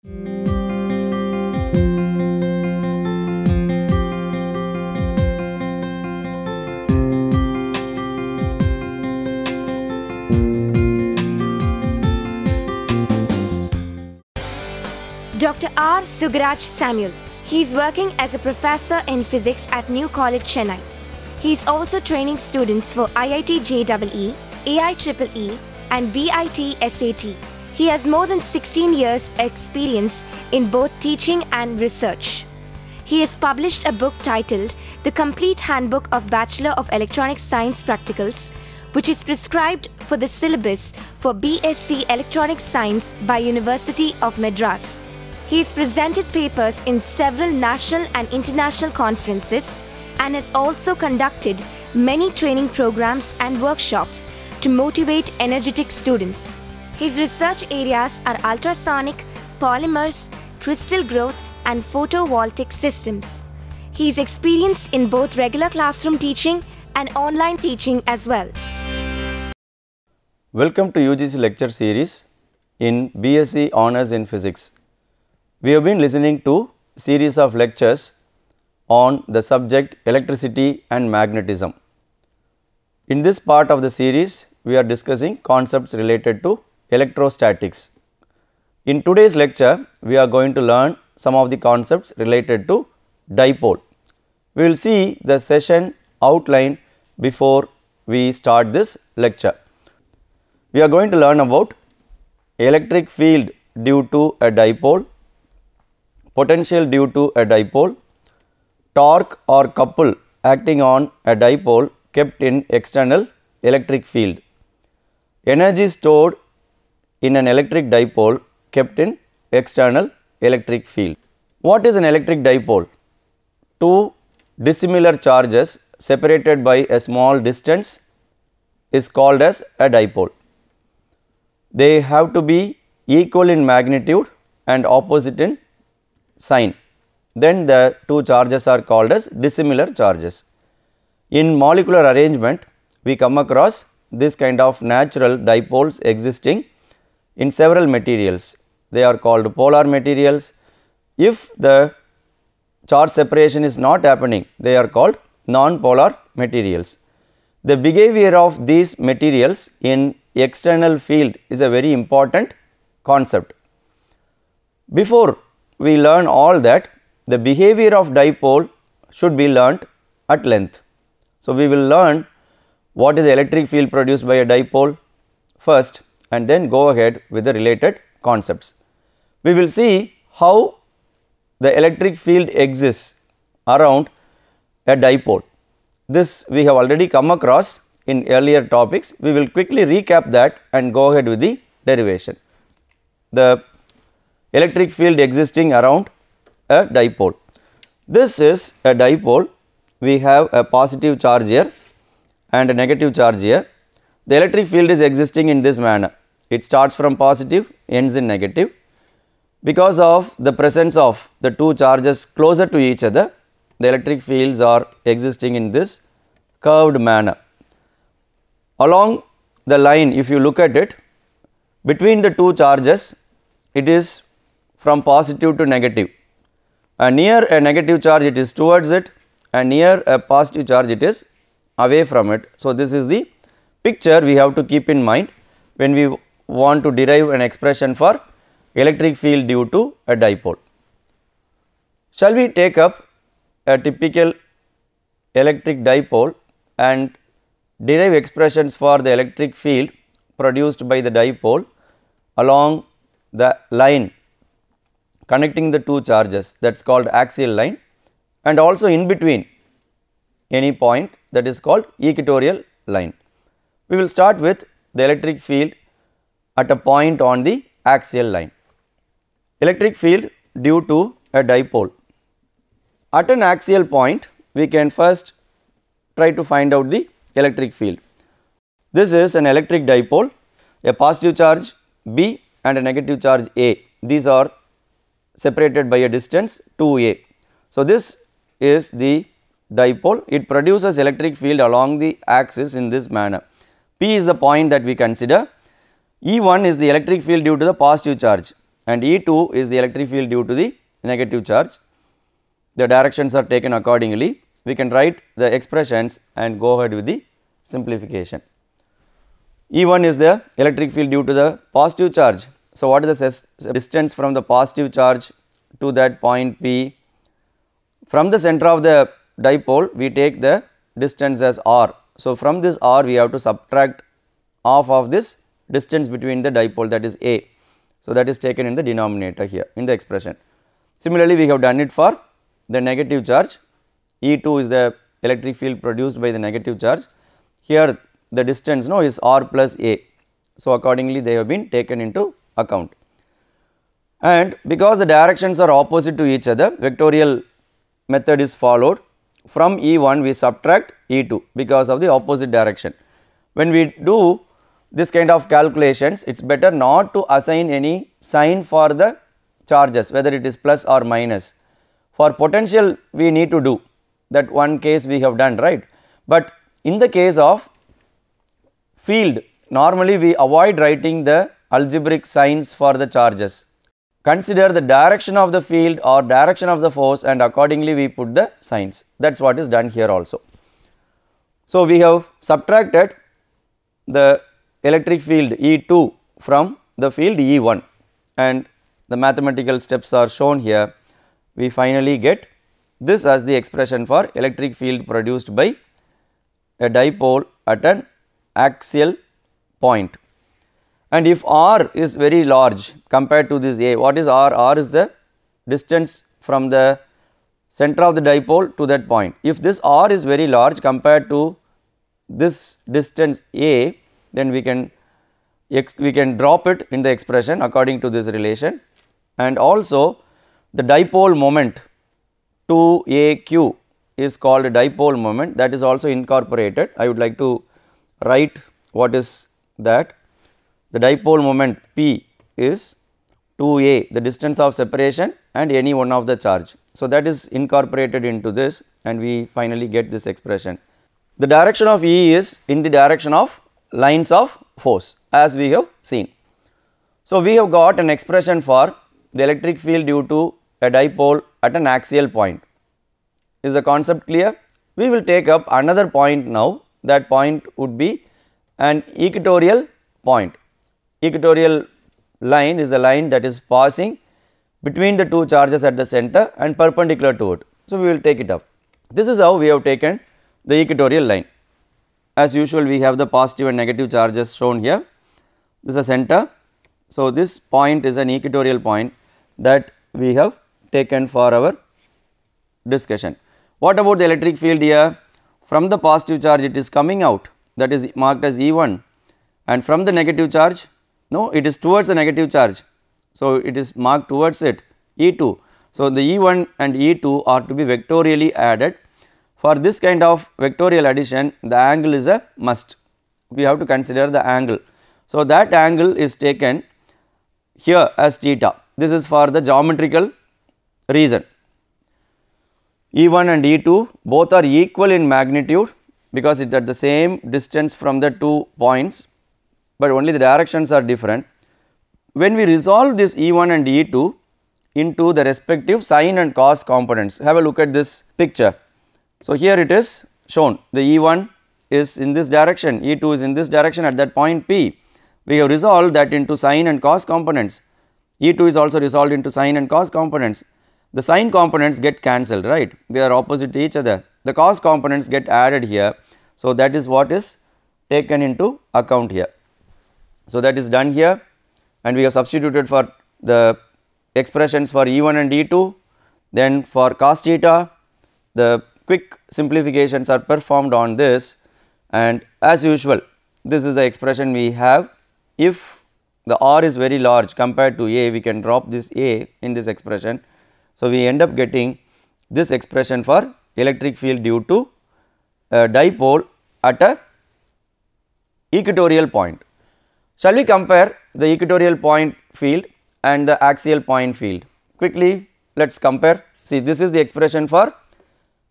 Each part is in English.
Dr. R. Sugaraj Samuel. He is working as a professor in physics at New College, Chennai. He is also training students for IIT JEE, AIEEE and BIT SAT. He has more than 16 years experience in both teaching and research. He has published a book titled The Complete Handbook of Bachelor of Electronic Science Practicals, which is prescribed for the syllabus for BSc Electronic Science by University of Madras. He has presented papers in several national and international conferences and has also conducted many training programs and workshops to motivate energetic students. His research areas are ultrasonic, polymers, crystal growth and photovoltaic systems. He is experienced in both regular classroom teaching and online teaching as well. Welcome to UGC lecture series in BSc Honours in Physics. We have been listening to series of lectures on the subject electricity and magnetism. In this part of the series, we are discussing concepts related to electrostatics. In today's lecture, we are going to learn some of the concepts related to dipole. We will see the session outline before we start this lecture. We are going to learn about electric field due to a dipole, potential due to a dipole, torque or couple acting on a dipole kept in external electric field, energy stored in an electric dipole kept in external electric field. What is an electric dipole? Two dissimilar charges separated by a small distance is called as a dipole. They have to be equal in magnitude and opposite in sign, then the two charges are called as dissimilar charges. In molecular arrangement, we come across this kind of natural dipoles existing in several materials. They are called polar materials. If the charge separation is not happening, they are called non-polar materials. The behavior of these materials in external field is a very important concept. Before we learn all that, the behavior of dipole should be learnt at length. So, we will learn what is the electric field produced by a dipole first and then go ahead with the related concepts. We will see how the electric field exists around a dipole. This we have already come across in earlier topics. We will quickly recap that and go ahead with the derivation. The electric field existing around a dipole. This is a dipole. We have a positive charge here and a negative charge here. The electric field is existing in this manner. It starts from positive, ends in negative. Because of the presence of the two charges closer to each other, the electric fields are existing in this curved manner. Along the line, if you look at it, between the two charges, it is from positive to negative, and near a negative charge it is towards it, and near a positive charge it is away from it. So, this is the picture we have to keep in mind when we want to derive an expression for electric field due to a dipole. Shall we take up a typical electric dipole and derive expressions for the electric field produced by the dipole along the line connecting the two charges, that is called axial line, and also in between any point, that is called equatorial line. We will start with the electric field at a point on the axial line. Electric field due to a dipole. At an axial point, we can first try to find out the electric field. This is an electric dipole, a positive charge B and a negative charge A. These are separated by a distance 2a. So, this is the dipole. It produces electric field along the axis in this manner. P is the point that we consider. E1 is the electric field due to the positive charge. and E2 is the electric field due to the negative charge. The directions are taken accordingly. We can write the expressions and go ahead with the simplification. E1 is the electric field due to the positive charge. So, what is the distance from the positive charge to that point P? From the center of the dipole, we take the distance as r. So, from this r we have to subtract half of this distance between the dipole, that is a. So, that is taken in the denominator here in the expression. Similarly, we have done it for the negative charge. E2 is the electric field produced by the negative charge. Here the distance is r plus a. So, accordingly they have been taken into account. And because the directions are opposite to each other, vectorial method is followed. From E1 we subtract E2 because of the opposite direction. When we do this kind of calculations, it is better not to assign any sign for the charges, whether it is plus or minus. For potential we need to do that, one case we have done, right, but in the case of field normally we avoid writing the algebraic signs for the charges. Consider the direction of the field or direction of the force and accordingly we put the signs. That is what is done here also. So, we have subtracted the electric field E2 from the field E1 and the mathematical steps are shown here. We finally get this as the expression for electric field produced by a dipole at an axial point. And if r is very large compared to this a, what is r? R is the distance from the center of the dipole to that point. If this r is very large compared to this distance a, then we can drop it in the expression according to this relation. And also the dipole moment 2aq is called a dipole moment, that is also incorporated. I would like to write what is that. The dipole moment P is 2a, the distance of separation and any one of the charge. So, that is incorporated into this and we finally get this expression. The direction of E is in the direction of lines of force as we have seen. So, we have got an expression for the electric field due to a dipole at an axial point. Is the concept clear? We will take up another point now. That point would be an equatorial point. Equatorial line is the line that is passing between the two charges at the center and perpendicular to it. So, we will take it up. This is how we have taken the equatorial line. As usual, we have the positive and negative charges shown here. This is a center. So, this point is an equatorial point that we have taken for our discussion. What about the electric field here? From the positive charge it is coming out, that is marked as E1, and from the negative charge, no, it is towards the negative charge. So, it is marked towards it, E2. So, the E1 and E2 are to be vectorially added. For this kind of vectorial addition, the angle is a must. We have to consider the angle. So, that angle is taken here as theta. This is for the geometrical reason. E1 and E2 both are equal in magnitude because it is at the same distance from the 2 points, but only the directions are different. When we resolve this E1 and E2 into the respective sine and cos components, have a look at this picture. So, here it is shown, the E1 is in this direction, E2 is in this direction at that point P. We have resolved that into sine and cos components. E2 is also resolved into sine and cos components. The sine components get cancelled, right, they are opposite to each other. The cos components get added here. So, that is what is taken into account here. So, that is done here and we have substituted for the expressions for E1 and E2, then for cos theta the quick simplifications are performed on this, and as usual this is the expression we have. If the r is very large compared to a, we can drop this a in this expression. So, we end up getting this expression for electric field due to a dipole at a equatorial point. Shall we compare the equatorial point field and the axial point field? Quickly let us compare. See, this is the expression for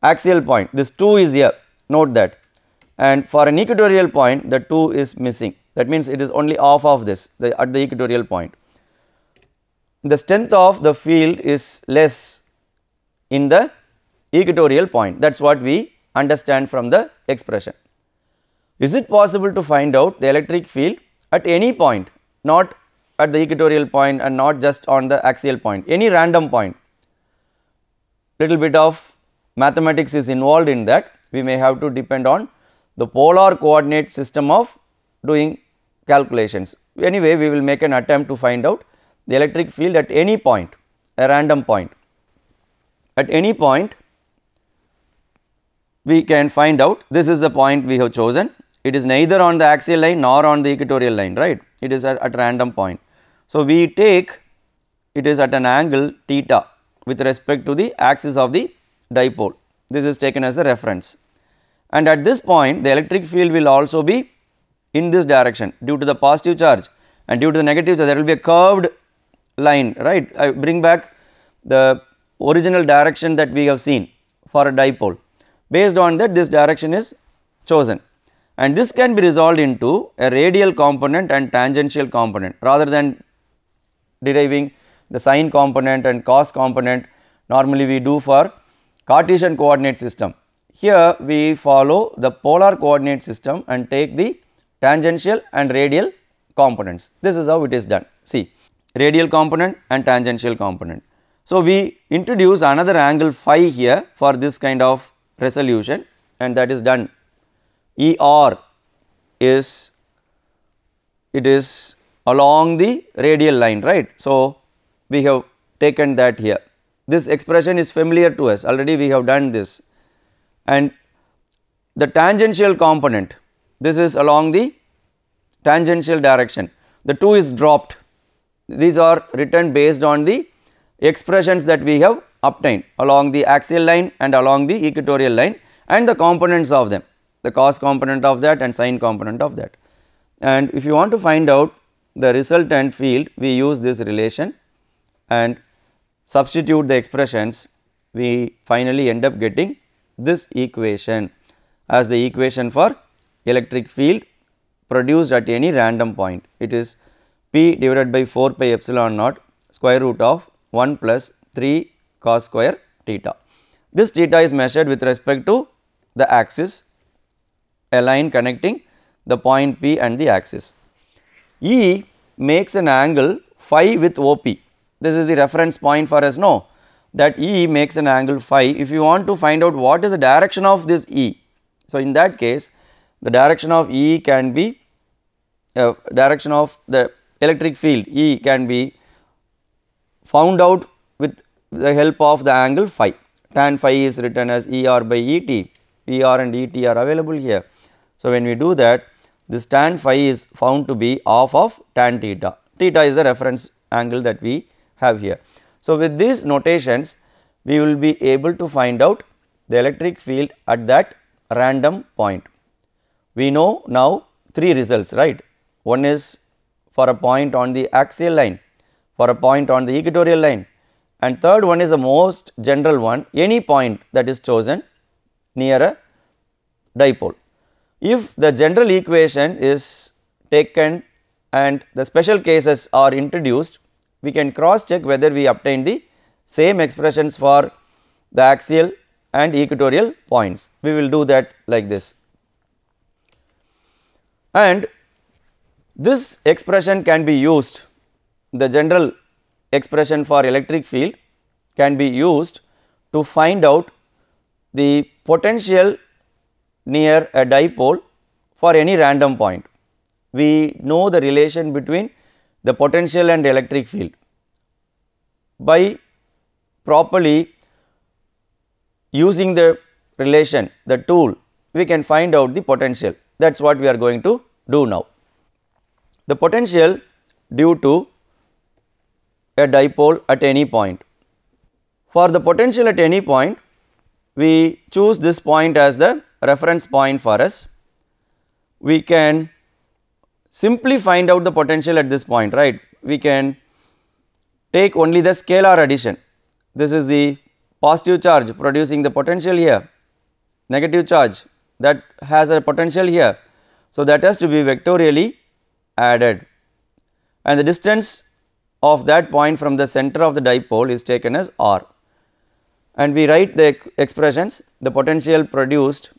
axial point, this 2 is here, note that, and for an equatorial point the 2 is missing, that means it is only half of this at the equatorial point. the strength of the field is less in the equatorial point. That is what we understand from the expression. Is it possible to find out the electric field at any point, not at the equatorial point and not just on the axial point, any random point? Little bit of mathematics is involved in that. We may have to depend on the polar coordinate system of doing calculations. Anyway, we will make an attempt to find out the electric field at any point, a random point. At any point, we can find out, this is the point we have chosen. It is neither on the axial line nor on the equatorial line, right? It is at random point. So, we take it is at an angle theta with respect to the axis of the dipole. This is taken as a reference. And at this point, the electric field will also be in this direction due to the positive charge, and due to the negative charge there will be a curved line, right. I bring back the original direction that we have seen for a dipole. Based on that, this direction is chosen, and this can be resolved into a radial component and tangential component rather than deriving the sine component and cos component normally we do for Cartesian coordinate system. Here we follow the polar coordinate system and take the tangential and radial components. This is how it is done. See, radial component and tangential component. So, we introduce another angle phi here for this kind of resolution, and that is done. ER is, it is along the radial line, right. So, we have taken that here. This expression is familiar to us, already we have done this, and the tangential component, this is along the tangential direction, the 2 is dropped. These are written based on the expressions that we have obtained along the axial line and along the equatorial line and the components of them, the cos component of that and sine component of that. And if you want to find out the resultant field, we use this relation and substitute the expressions, we finally end up getting this equation as the equation for electric field produced at any random point. It is P divided by 4 pi epsilon naught square root of 1 plus 3 cos square theta. This theta is measured with respect to the axis, a line connecting the point P and the axis. E makes an angle phi with OP. This is the reference point for us, no, that E makes an angle phi. If you want to find out what is the direction of this E, so in that case the direction of E can be direction of the electric field E can be found out with the help of the angle phi. Tan phi is written as ER by ET, ER and ET are available here. So, when we do that, this tan phi is found to be half of tan theta. Theta is the reference angle that we have here. So, with these notations we will be able to find out the electric field at that random point. We know now 3 results, right. One is for a point on the axial line, for a point on the equatorial line, and third one is the most general one, any point that is chosen near a dipole. If the general equation is taken and the special cases are introduced, we can cross check whether we obtain the same expressions for the axial and equatorial points. We will do that like this, and this expression can be used, the general expression for electric field can be used to find out the potential near a dipole for any random point. We know the relation between the potential and electric field. By properly using the relation, the tool, we can find out the potential. That is what we are going to do now. The potential due to a dipole at any point. For the potential at any point, we choose this point as the reference point for us. We can simply find out the potential at this point, right. We can take only the scalar addition. This is the positive charge producing the potential here, negative charge that has a potential here. So, that has to be vectorially added, and the distance of that point from the center of the dipole is taken as r, and we write the expressions, the potential produced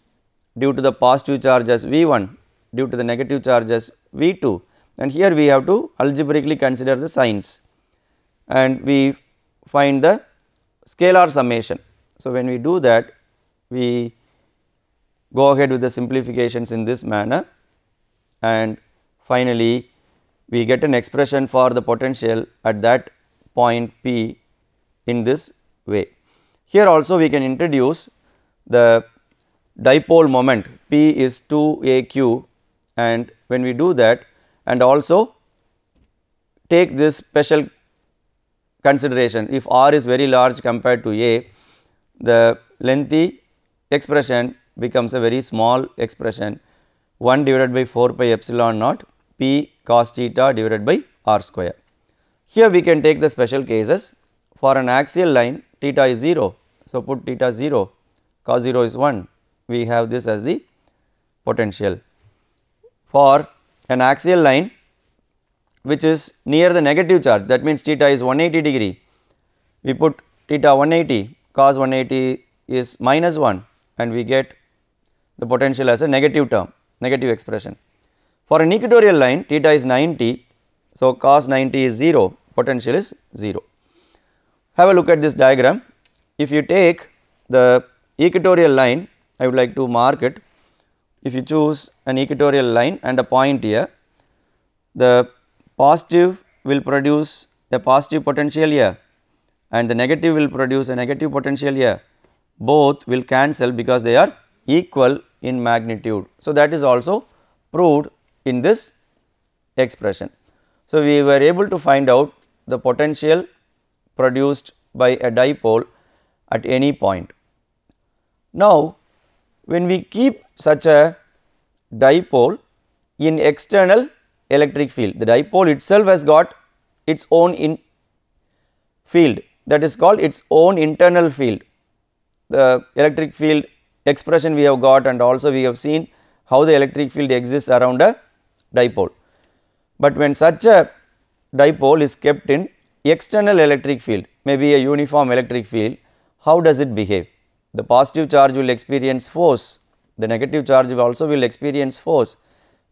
due to the positive charge as V1, due to the negative charge as V2, and here we have to algebraically consider the signs and we find the scalar summation. So, when we do that, we go ahead with the simplifications in this manner, and finally, we get an expression for the potential at that point P in this way. Here also we can introduce the dipole moment, P is 2aq, and when we do that and also take this special consideration, if r is very large compared to a, the lengthy expression becomes a very small expression, 1 divided by 4 pi epsilon naught P cos theta divided by r square. Here we can take the special cases. For an axial line, theta is 0. So, put theta 0, cos 0 is 1, we have this as the potential. For an axial line which is near the negative charge, that means theta is 180 degree, we put theta 180, cos 180 is minus 1, and we get the potential as a negative term, negative expression. For an equatorial line, theta is 90, so cos 90 is 0, potential is 0. Have a look at this diagram. If you take the equatorial line, I would like to mark it. If you choose an equatorial line and a point here, the positive will produce a positive potential here and the negative will produce a negative potential here. Both will cancel because they are equal in magnitude. So, that is also proved in this expression. So, we were able to find out the potential produced by a dipole at any point. Now, when we keep such a dipole in external electric field, the dipole itself has got its own field, that is called its own internal field. The electric field expression we have got, and also we have seen how the electric field exists around a dipole. But when such a dipole is kept in external electric field, maybe a uniform electric field, how does it behave? The positive charge will experience force, the negative charge also will experience force,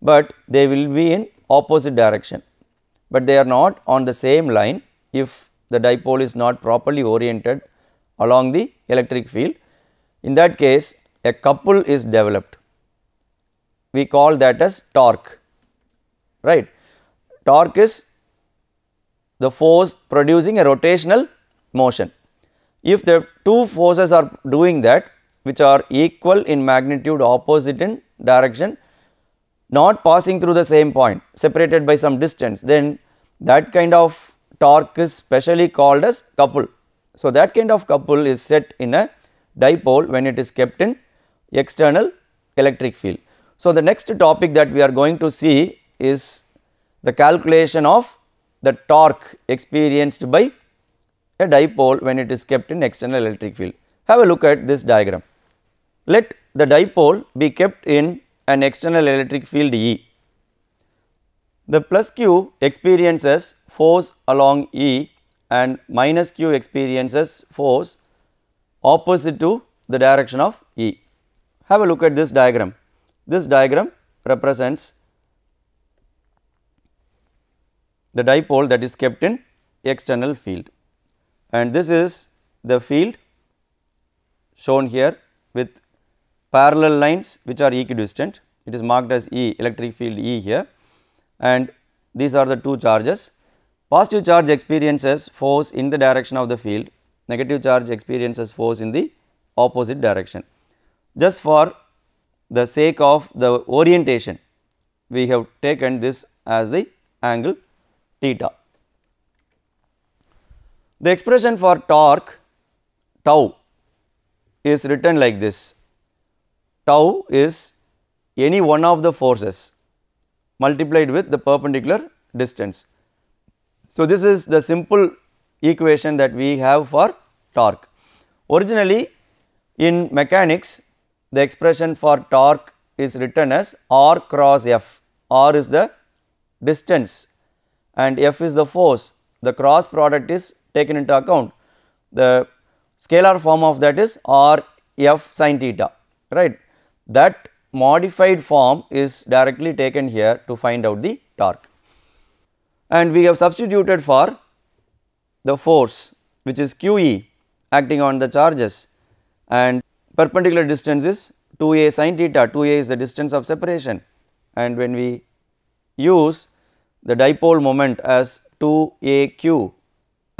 but they will be in opposite direction, but they are not on the same line if the dipole is not properly oriented along the electric field. In that case, a couple is developed, we call that as torque, right. Torque is the force producing a rotational motion. If the two forces are doing that, which are equal in magnitude, opposite in direction, not passing through the same point, separated by some distance, then that kind of torque is specially called as couple. So, that kind of couple is set in a dipole when it is kept in external electric field. So, the next topic that we are going to see is the calculation of the torque experienced by a dipole when it is kept in external electric field. Have a look at this diagram. Let the dipole be kept in an external electric field E. The plus q experiences force along E and minus q experiences force opposite to the direction of E. Have a look at this diagram. This diagram represents the dipole that is kept in external field, and this is the field shown here with parallel lines which are equidistant. It is marked as E, electric field E here, and these are the two charges. Positive charge experiences force in the direction of the field, negative charge experiences force in the opposite direction. Just for the sake of the orientation, we have taken this as the angle theta. The expression for torque tau is written like this. Tau is any one of the forces multiplied with the perpendicular distance. So, this is the simple equation that we have for torque. Originally in mechanics, the expression for torque is written as R cross F. R is the distance and F is the force. the cross product is taken into account. The scalar form of that is r f sin theta, right. That modified form is directly taken here to find out the torque. And we have substituted for the force, which is QE acting on the charges, and perpendicular distance is 2a sin theta. 2a is the distance of separation, and when we use the dipole moment as 2aq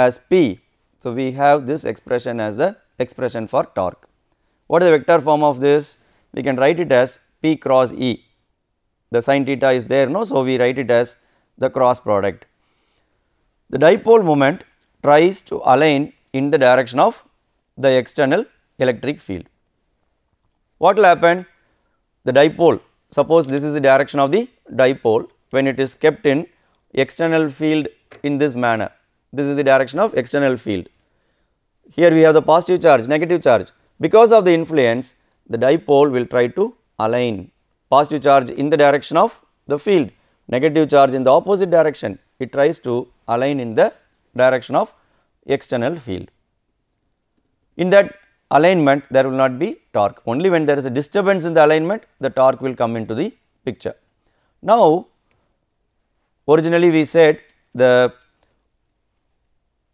as P, so we have this expression as the expression for torque. What is the vector form of this? We can write it as P cross E. The sin theta is there, no, so we write it as the cross product. The dipole moment tries to align in the direction of the external electric field. What will happen? The dipole, suppose this is the direction of the dipole, when it is kept in external field in this manner, this is the direction of external field. Here we have the positive charge, negative charge. Because of the influence, the dipole will try to align positive charge in the direction of the field, negative charge in the opposite direction. It tries to align in the direction of external field. In that alignment, there will not be torque. Only when there is a disturbance in the alignment, the torque will come into the picture. Now, originally we said the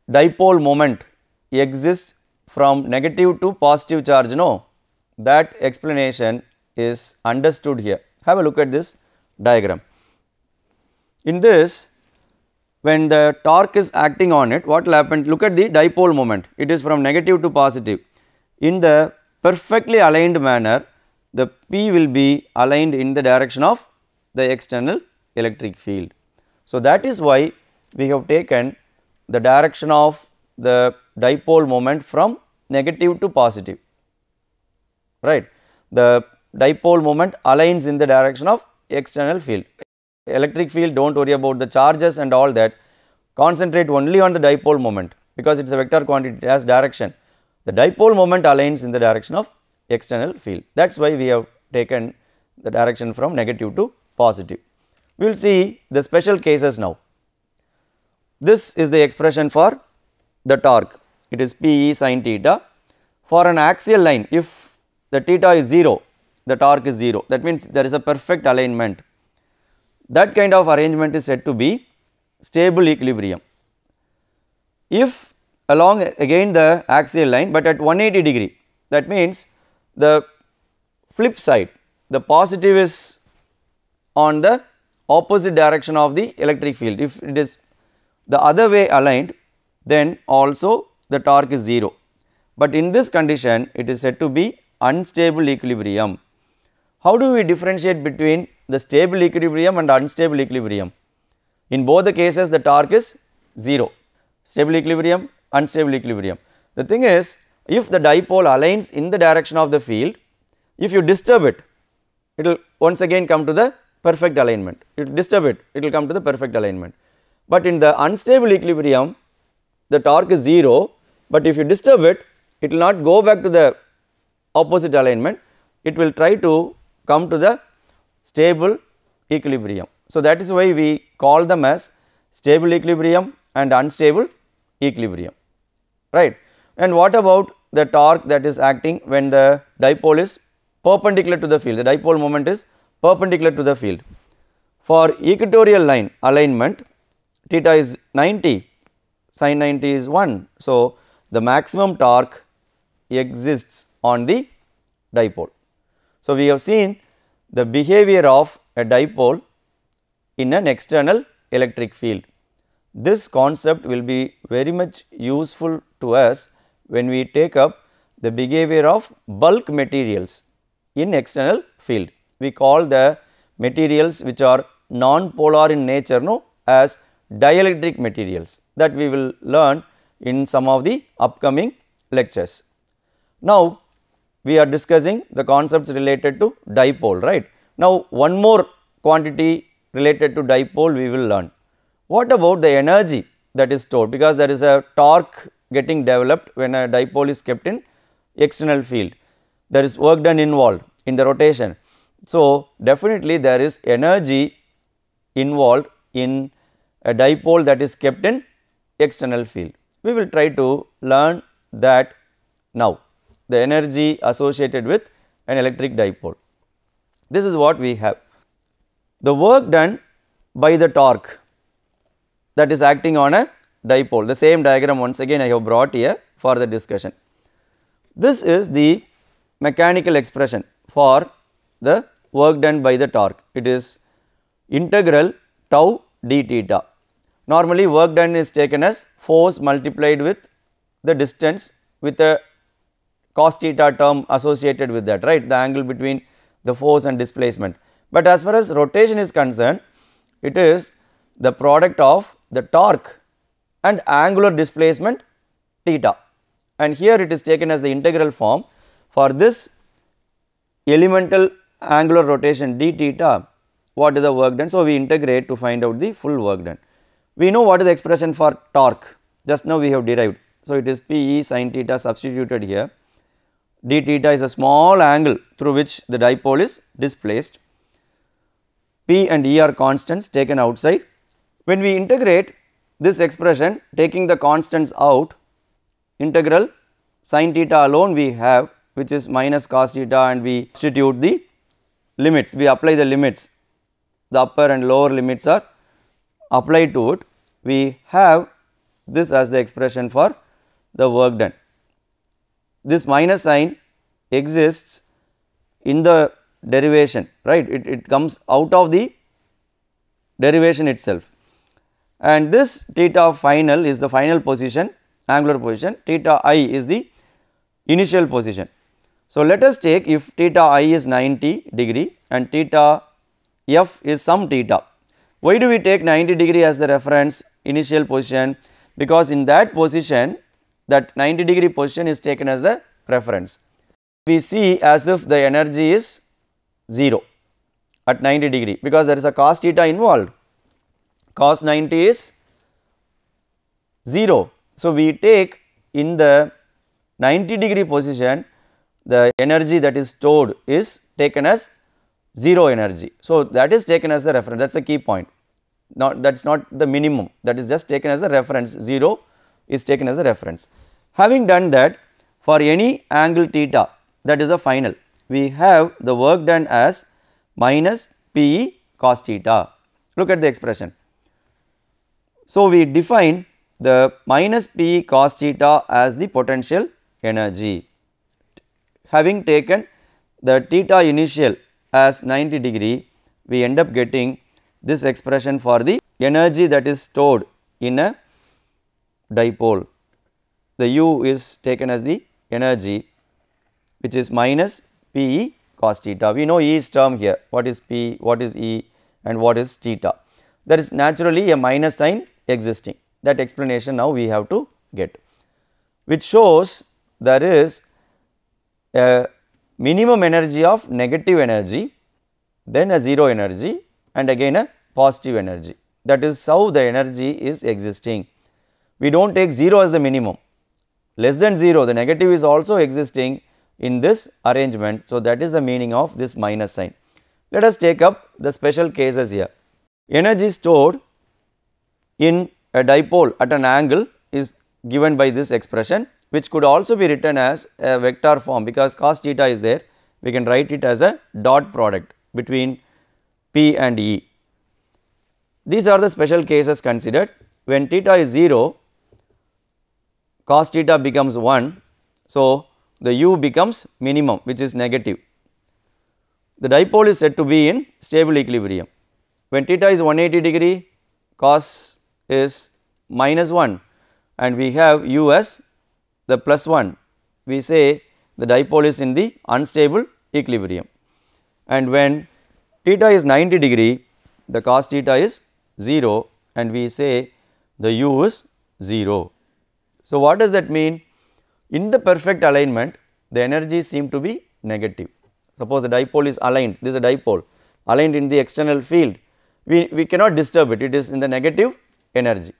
dipole moment exists from negative to positive charge, no, that explanation is understood here. Have a look at this diagram. In this, when the torque is acting on it, what will happen? Look at the dipole moment, it is from negative to positive. In the perfectly aligned manner, the P will be aligned in the direction of the external electric field. So, that is why we have taken the direction of the dipole moment from negative to positive, right. The dipole moment aligns in the direction of external field. Electric field, do not worry about the charges and all that, concentrate only on the dipole moment, because it is a vector quantity, it has direction. The dipole moment aligns in the direction of external field. That is why we have taken the direction from negative to positive. We will see the special cases now. This is the expression for the torque, it is P e sin theta. For an axial line, if the theta is 0, the torque is 0, that means there is a perfect alignment. That kind of arrangement is said to be stable equilibrium. If along again the axial line, but at 180 degree, that means the flip side, the positive is on the opposite direction of the electric field. If it is the other way aligned, then also the torque is 0, but in this condition it is said to be unstable equilibrium. How do we differentiate between the stable equilibrium and unstable equilibrium? In both the cases the torque is 0, stable equilibrium, unstable equilibrium. The thing is, if the dipole aligns in the direction of the field, if you disturb it, it will once again come to the perfect alignment. If you disturb it, it will come to the perfect alignment. But in the unstable equilibrium, the torque is 0, but if you disturb it, it will not go back to the opposite alignment, it will try to come to the stable equilibrium. So, that is why we call them as stable equilibrium and unstable equilibrium, right. And what about the torque that is acting when the dipole is perpendicular to the field, the dipole moment is perpendicular to the field. For equatorial line alignment, theta is 90, sin 90 is 1. So, the maximum torque exists on the dipole. So, we have seen the behavior of a dipole in an external electric field. This concept will be very much useful to us when we take up the behavior of bulk materials in external field. We call the materials which are non-polar in nature, no, as dielectric materials, that we will learn in some of the upcoming lectures. Now, we are discussing the concepts related to dipole, right. Now, one more quantity related to dipole we will learn. What about the energy that is stored, because there is a torque getting developed when a dipole is kept in external field, there is work done involved in the rotation. So, definitely there is energy involved in a dipole that is kept in external field. We will try to learn that now, the energy associated with an electric dipole. This is what we have. The work done by the torque that is acting on a dipole, the same diagram once again I have brought here for the discussion. This is the mechanical expression for the work done by the torque. It is integral tau d theta. Normally work done is taken as force multiplied with the distance with a cos theta term associated with that, right, the angle between the force and displacement. But as far as rotation is concerned, it is the product of the torque and angular displacement theta, and here it is taken as the integral form for this elemental angular rotation d theta. What is the work done? So, we integrate to find out the full work done. We know what is the expression for torque, just now we have derived. So, it is P E sin theta substituted here. D theta is a small angle through which the dipole is displaced. P and E are constants taken outside. When we integrate this expression, taking the constants out, integral sin theta alone we have, which is minus cos theta, and we substitute the limits, we apply the limits, the upper and lower limits are applied to it. We have this as the expression for the work done. This minus sign exists in the derivation, right, it comes out of the derivation itself, and this theta final is the final position, angular position, theta I is the initial position. So, let us take if theta I is 90 degree and theta f is some theta. Why do we take 90 degree as the reference initial position? Because in that position, that 90 degree position is taken as the reference. We see as if the energy is 0 at 90 degree, because there is a cos theta involved, cos 90 is 0. So, we take in the 90 degree position, the energy that is stored is taken as 0 energy. So, that is taken as a reference, that is a key point, that is not the minimum, that is just taken as a reference, 0 is taken as a reference. Having done that, for any angle theta, that is a final, we have the work done as minus P E cos theta. Look at the expression. So, we define the minus P E cos theta as the potential energy. Having taken the theta initial as 90 degree, we end up getting this expression for the energy that is stored in a dipole. The U is taken as the energy, which is minus P E cos theta. We know E's term here, what is P, what is E and what is theta. There is naturally a minus sign existing, that explanation now we have to get, which shows there is a minimum energy of negative energy, then a 0 energy and again a positive energy. That is how the energy is existing. We do not take 0 as the minimum, less than 0 the negative is also existing in this arrangement. So, that is the meaning of this minus sign. Let us take up the special cases here. Energy stored in a dipole at an angle is given by this expression, which could also be written as a vector form, because cos theta is there, we can write it as a dot product between P and E. These are the special cases considered. When theta is 0, cos theta becomes 1. So, the U becomes minimum, which is negative. The dipole is said to be in stable equilibrium. When theta is 180 degree, cos is minus 1 and we have U as the plus 1, we say the dipole is in the unstable equilibrium. And when theta is 90 degree, the cos theta is 0 and we say the U is 0. So, what does that mean? In the perfect alignment, the energies seem to be negative. Suppose the dipole is aligned, this is a dipole aligned in the external field, we cannot disturb it, it is in the negative energy,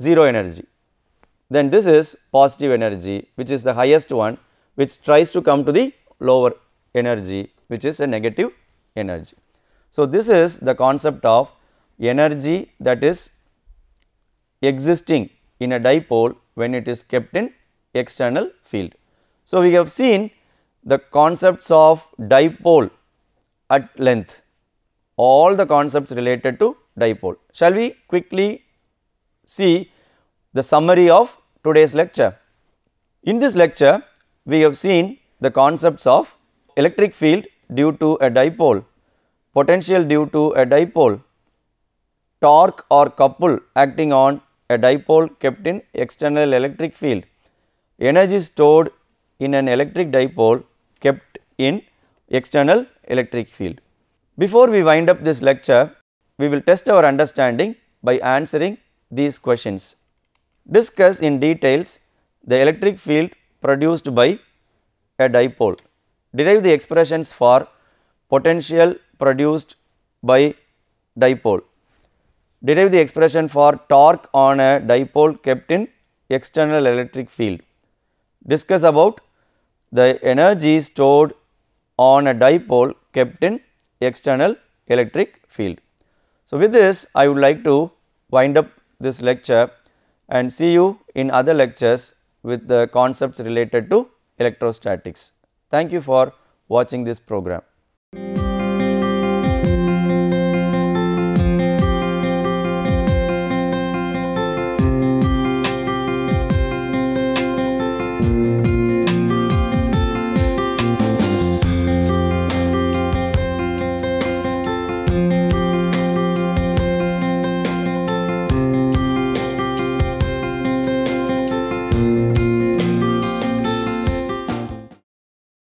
0 energy. Then this is positive energy, which is the highest one, which tries to come to the lower energy, which is a negative energy. So, this is the concept of energy that is existing in a dipole when it is kept in external field. So, we have seen the concepts of dipole at length, all the concepts related to dipole. Shall we quickly see the summary of today's lecture? In this lecture, we have seen the concepts of electric field due to a dipole, potential due to a dipole, torque or couple acting on a dipole kept in external electric field, energy stored in an electric dipole kept in external electric field. Before we wind up this lecture, we will test our understanding by answering these questions. Discuss in details the electric field produced by a dipole. Derive the expressions for potential produced by dipole. Derive the expression for torque on a dipole kept in external electric field. Discuss about the energy stored on a dipole kept in external electric field. So, with this I would like to wind up this lecture and see you in other lectures with the concepts related to electrostatics. Thank you for watching this program.